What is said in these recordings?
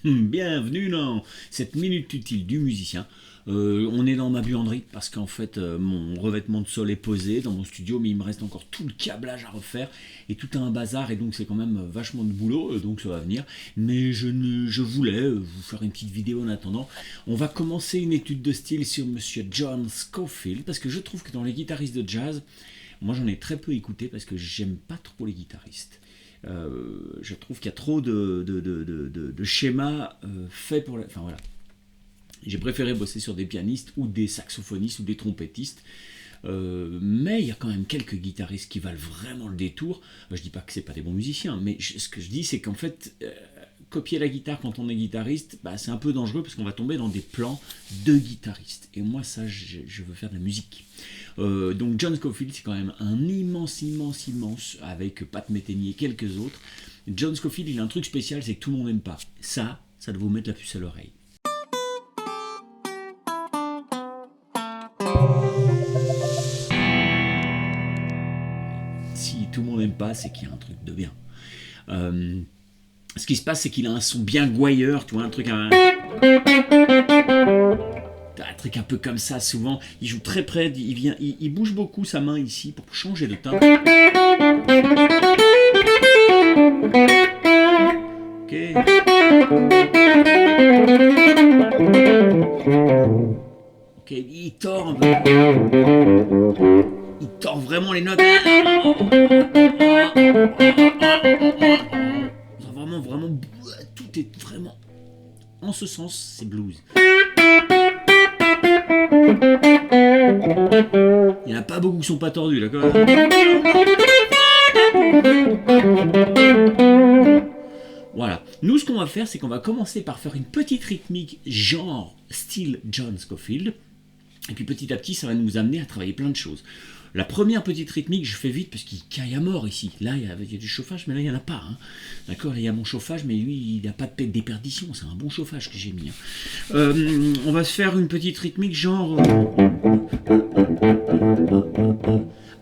Bienvenue dans cette minute utile du musicien. On est dans ma buanderie parce qu'en fait mon revêtement de sol est posé dans mon studio, mais il me reste encore tout le câblage à refaire et tout un bazar, et donc c'est quand même vachement de boulot, donc ça va venir. Mais je voulais vous faire une petite vidéo en attendant. On va commencer une étude de style sur Monsieur John Scofield, parce que je trouve que dans les guitaristes de jazz, moi j'en ai très peu écouté parce que j'aime pas trop les guitaristes. Je trouve qu'il y a trop de schémas faits pour... Enfin voilà. J'ai préféré bosser sur des pianistes ou des saxophonistes ou des trompettistes. Mais il y a quand même quelques guitaristes qui valent vraiment le détour. Je dis pas que c'est pas des bons musiciens, mais ce que je dis, c'est qu'en fait, copier la guitare quand on est guitariste, c'est un peu dangereux parce qu'on va tomber dans des plans de guitaristes. Et moi, ça, je veux faire de la musique. Donc John Scofield, c'est quand même un immense, avec Pat Metheny et quelques autres. John Scofield, il a un truc spécial, c'est que tout le monde n'aime pas. Ça doit vous mettre la puce à l'oreille. Si tout le monde n'aime pas, c'est qu'il y a un truc de bien. Ce qui se passe, c'est qu'il a un son bien gouailleur, tu vois, un truc un peu comme ça. Souvent, il joue très près, il bouge beaucoup sa main ici pour changer de timbre. Ok. Ok, il tord un peu. Il tord vraiment les notes. Vraiment, tout est vraiment... En ce sens, c'est blues. Il n'y en a pas beaucoup qui sont pas tordus, d'accord? Voilà. Nous, ce qu'on va faire, c'est qu'on va commencer par faire une petite rythmique genre style John Scofield. Et puis petit à petit, ça va nous amener à travailler plein de choses. La première petite rythmique, je fais vite parce qu'il caille à mort ici. Là, il y a du chauffage, mais là, il n'y en a pas. Hein. D'accord, il y a mon chauffage, mais lui, il n'a pas de déperdition. C'est un bon chauffage que j'ai mis. On va se faire une petite rythmique genre...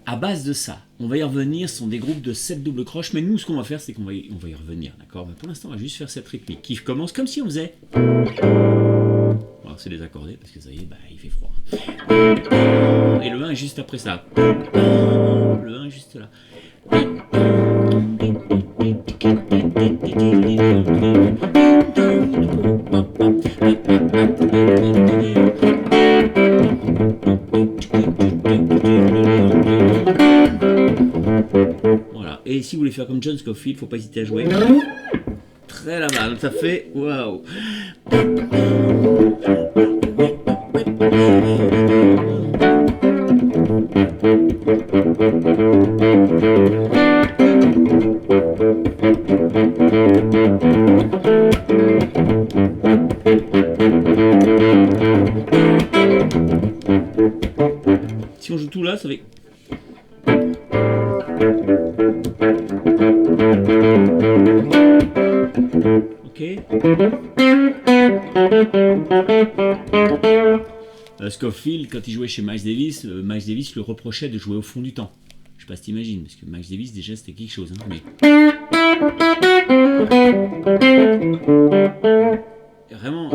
À base de ça, on va y revenir. Ce sont des groupes de 7 doubles croches. Mais nous, ce qu'on va faire, c'est qu'on va y revenir. D'accord, mais pour l'instant, on va juste faire cette rythmique qui commence comme si on faisait... Alors, c'est désaccordé parce que ça y est, il fait froid. Et le 1 est juste après ça. Le 1 est juste là. Voilà. Et si vous voulez faire comme John Scofield, faut pas hésiter à jouer. Très là-bas, donc ça fait waouh. Si on joue tout là, ça fait... Ok. Scofield, quand il jouait chez Miles Davis le reprochait de jouer au fond du temps. Je sais pas si t'imagines, parce que Miles Davis déjà c'était quelque chose, hein, mais... Vraiment...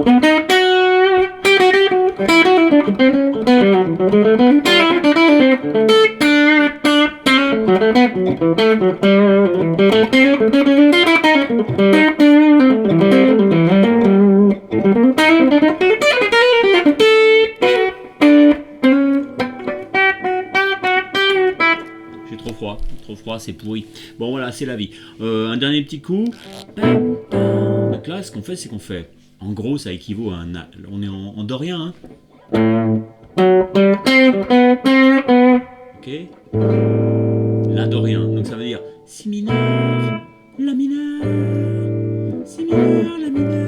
J'ai trop froid, c'est pourri. Bon voilà, c'est la vie. Un dernier petit coup. Donc là, ce qu'on fait, c'est qu'on fait... En gros, ça équivaut à un... On est en dorien, hein. Ok. La dorien. Donc ça veut dire si mineur, la mineur, si mineur, la mineur.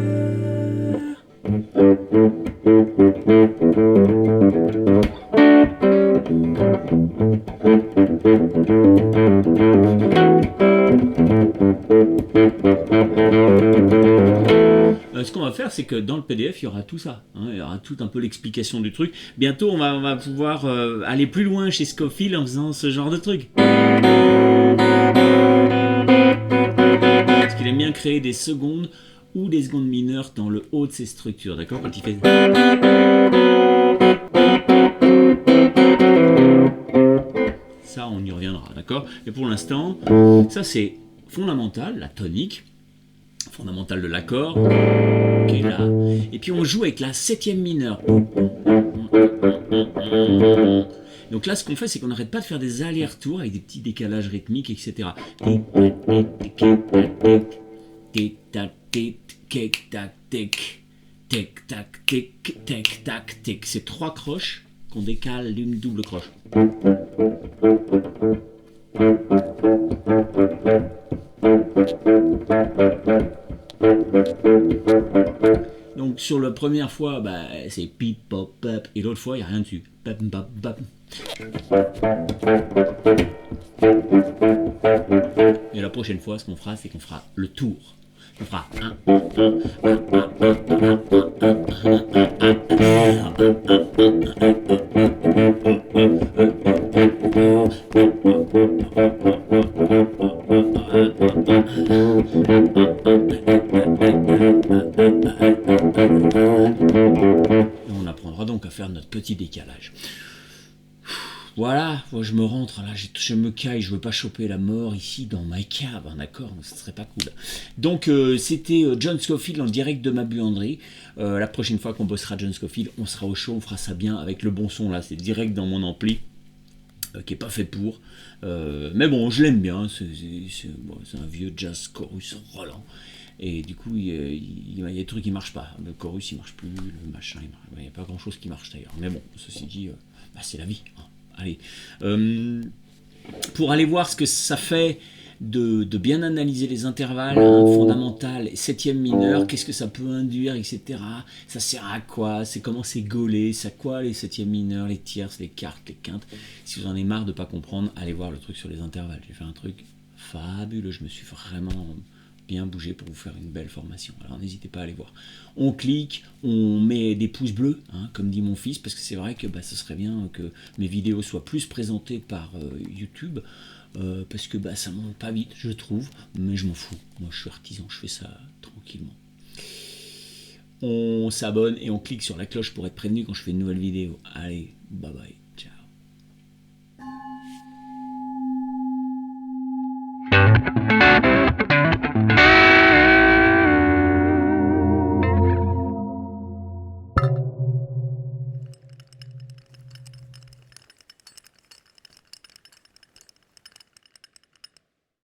Ce qu'on va faire, c'est que dans le PDF, il y aura tout ça. Hein, il y aura tout un peu l'explication du truc. Bientôt, on va pouvoir aller plus loin chez Scofield en faisant ce genre de truc. Parce qu'il aime bien créer des secondes ou des secondes mineures dans le haut de ces structures, d'accord? Quand il fait... Ça, on y reviendra, d'accord? Et pour l'instant, ça c'est fondamental, la tonique, fondamentale de l'accord, qui est là. Et puis on joue avec la septième mineure. Donc là, ce qu'on fait, c'est qu'on n'arrête pas de faire des allers-retours avec des petits décalages rythmiques, etc. C'est trois croches qu'on décale d'une double croche. Donc sur la première fois, bah, c'est pip pop pop, et l'autre fois, il n'y a rien dessus. Pop, pop, pop. Et la prochaine fois, ce qu'on fera, c'est qu'on fera le tour. On fera 1, 1. On apprendra donc à faire notre petit décalage. Voilà, je me rentre, là, je me caille, je veux pas choper la mort ici dans ma cave, hein, d'accord? Ce serait pas cool. Donc c'était John Scofield en direct de ma buanderie. La prochaine fois qu'on bossera John Scofield, on sera au chaud, on fera ça bien avec le bon son là, c'est direct dans mon ampli. Qui est pas fait pour, mais bon, je l'aime bien, c'est un vieux jazz chorus Roland, et du coup il y a des trucs qui marchent pas, le chorus il marche plus, le machin il n'y a pas grand chose qui marche d'ailleurs, mais bon, ceci dit, bah, c'est la vie, hein. Allez, pour aller voir ce que ça fait de bien analyser les intervalles, hein, fondamentales, septième mineur, qu'est-ce que ça peut induire, etc. Ça sert à quoi? C'est comment c'est gaulé? C'est à quoi les septièmes mineurs, les tierces, les quartes, les quintes? Si vous en avez marre de pas comprendre, allez voir le truc sur les intervalles. J'ai fait un truc fabuleux, je me suis vraiment bien bougé pour vous faire une belle formation. Alors n'hésitez pas à aller voir. On clique, on met des pouces bleus, hein, comme dit mon fils, parce que c'est vrai que bah, ce serait bien que mes vidéos soient plus présentées par YouTube. Parce que bah, ça monte pas vite, je trouve, mais je m'en fous. Moi, je suis artisan, je fais ça tranquillement. On s'abonne et on clique sur la cloche pour être prévenu quand je fais une nouvelle vidéo. Allez, bye bye.